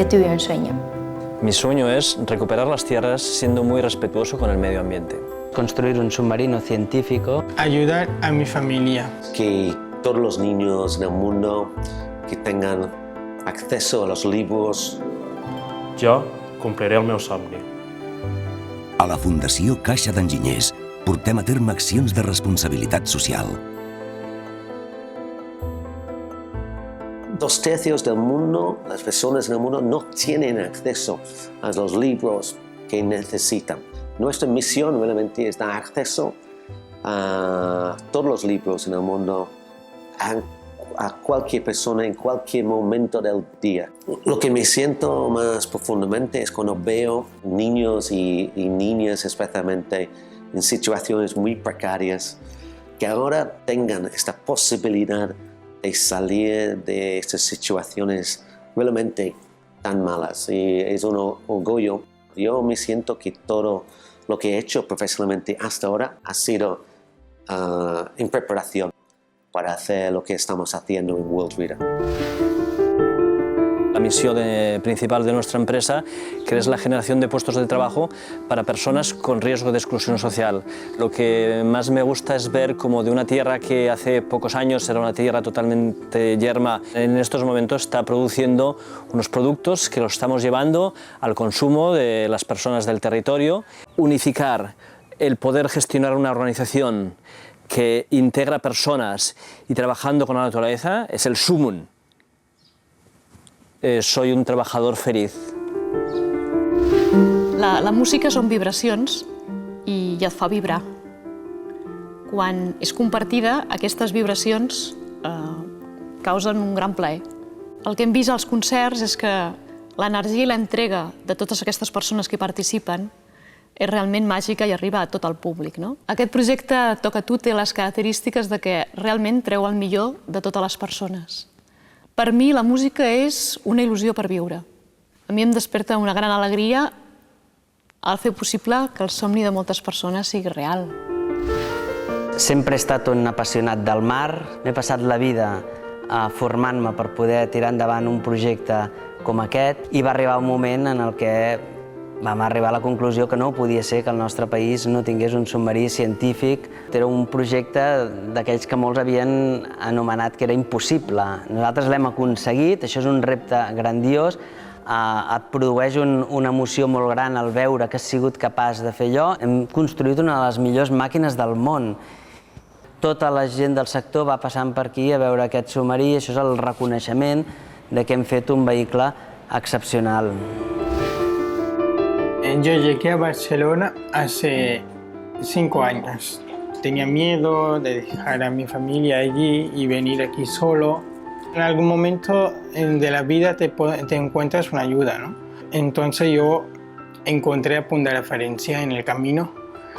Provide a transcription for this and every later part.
yo tuve un sueño. Mi sueño es recuperar las tierras siendo muy respetuoso con el medio ambiente. Construir un submarino científico. Ayudar a mi familia. Que todos los niños en el mundo que tengan acceso a los libros. Jo compliré el meu somni. A la Fundació Caixa d'Enginyers portem a terme accions de responsabilitat social. 2/3 del mundo, las personas en el mundo no tienen acceso a los libros que necesitan. Nuestra misión realmente es dar acceso a todos los libros en el mundo a cualquier persona en cualquier momento del día. Lo que me siento más profundamente es cuando veo niños y niñas especialmente en situaciones muy precarias que ahora tengan esta posibilidad de salir de estas situaciones realmente tan malas, y es un orgullo. Yo me siento que todo lo que he hecho profesionalmente hasta ahora ha sido en preparación para hacer lo que estamos haciendo en World Reader. La misión principal de nuestra empresa, que es la generación de puestos de trabajo para personas con riesgo de exclusión social. Lo que más me gusta es ver cómo de una tierra que hace pocos años era una tierra totalmente yerma, en estos momentos está produciendo unos productos que los estamos llevando al consumo de las personas del territorio. Unificar el poder gestionar una organización que integra personas y trabajando con la naturaleza es el sumum. Soy un trabajador feliz. La música són vibracions i et fa vibrar. Quan és compartida, aquestes vibracions causen un gran plaer. El que hem vist als concerts és que l'energia i l'entrega de totes aquestes persones que hi participen és realment màgica i arriba a tot el públic. Aquest projecte Toca Tu té les característiques de que realment treu el millor de totes les persones. Per mi la música és una il·lusió per viure. A mi em desperta una gran alegria al fer possible que el somni de moltes persones sigui real. Sempre he estat un apassionat del mar. M'he passat la vida formant-me per poder tirar endavant un projecte com aquest i va arribar un moment en el que vam arribar a la conclusió que no podia ser que el nostre país no tingués un submarí científic. Era un projecte d'aquells que molts havien anomenat que era impossible. Nosaltres l'hem aconseguit, això és un repte grandiós, et produeix una emoció molt gran al veure que has sigut capaç de fer allò. Hem construït una de les millors màquines del món. Tota la gent del sector va passant per aquí a veure aquest submarí, això és el reconeixement de que hem fet un vehicle excepcional. Yo llegué a Barcelona hace 5 años. Tenía miedo de dejar a mi familia allí y venir aquí solo. En algún momento de la vida te encuentras una ayuda, ¿no? Entonces yo encontré a Punta Referencia en el camino.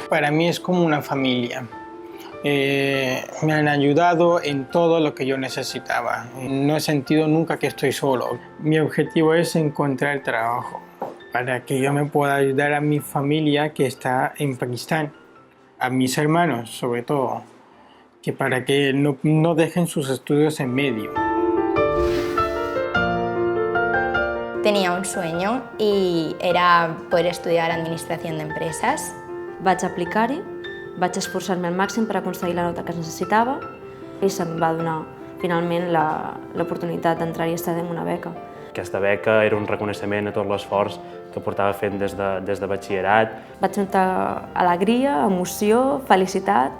Para mí es como una familia. Me han ayudado en todo lo que yo necesitaba. No he sentido nunca que estoy solo. Mi objetivo es encontrar trabajo para que yo me pueda ayudar a mi familia que está en Pakistán, a mis hermanos sobre todo, que para que no dejen sus estudios en medio. Tenía un sueño y era poder estudiar Administración de Empresas. Vaig aplicar-hi, vaig esforçar-me al màxim per aconseguir la nota que necessitava i se'm va donar finalment l'oportunitat d'entrar-hi a estudiar amb una beca. Aquesta beca era un reconeixement a tot l'esforç que portava fent des de batxillerat. Vaig notar alegria, emoció, felicitat.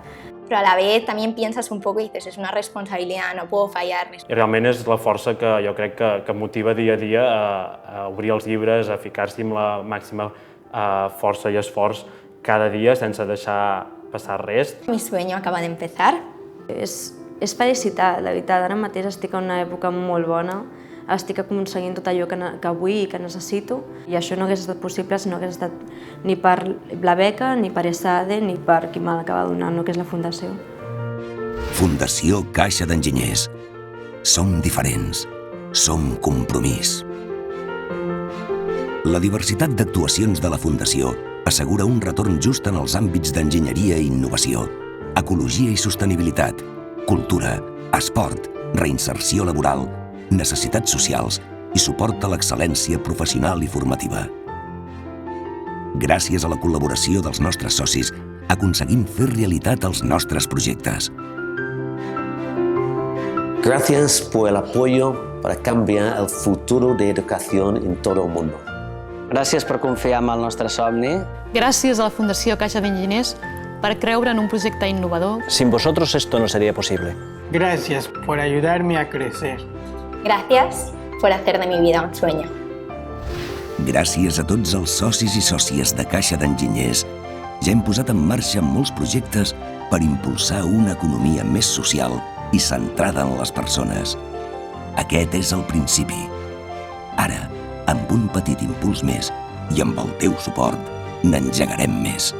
Pero a la vez también piensas un poco y dices, es una responsabilidad, no puedo fallar. I realment és la força que jo crec que motiva dia a dia a obrir els llibres, a ficar-s'hi amb la màxima força i esforç cada dia sense deixar passar res. Mi sueño acaba de empezar. És felicitat, la veritat. Ara mateix estic en una època molt bona. Estic aconseguint tot allò que vull i que necessito. I això no hagués estat possible si no hagués estat ni per la beca, ni per ESADE, ni per qui me l'acaba donant, que és la Fundació. Fundació Caixa d'Enginyers. Som diferents. Som compromís. La diversitat d'actuacions de la Fundació assegura un retorn just en els àmbits d'enginyeria i innovació, ecologia i sostenibilitat, cultura, esport, reinserció laboral, necessitats socials i suport a l'excel·lència professional i formativa. Gràcies a la col·laboració dels nostres socis, aconseguim fer realitat els nostres projectes. Gracias por el apoyo para cambiar el futuro de educación en todo el mundo. Gràcies per confiar en el nostre somni. Gràcies a la Fundació Caixa d'Enginyers per creure en un projecte innovador. Sin vosotros esto no sería posible. Gracias por ayudarme a crecer. Gracias por hacer de mi vida un sueño. Gràcies a tots els socis i sòcies de Caixa d'Enginyers, ja hem posat en marxa molts projectes per impulsar una economia més social i centrada en les persones. Aquest és el principi. Ara, amb un petit impuls més i amb el teu suport, n'engegarem més.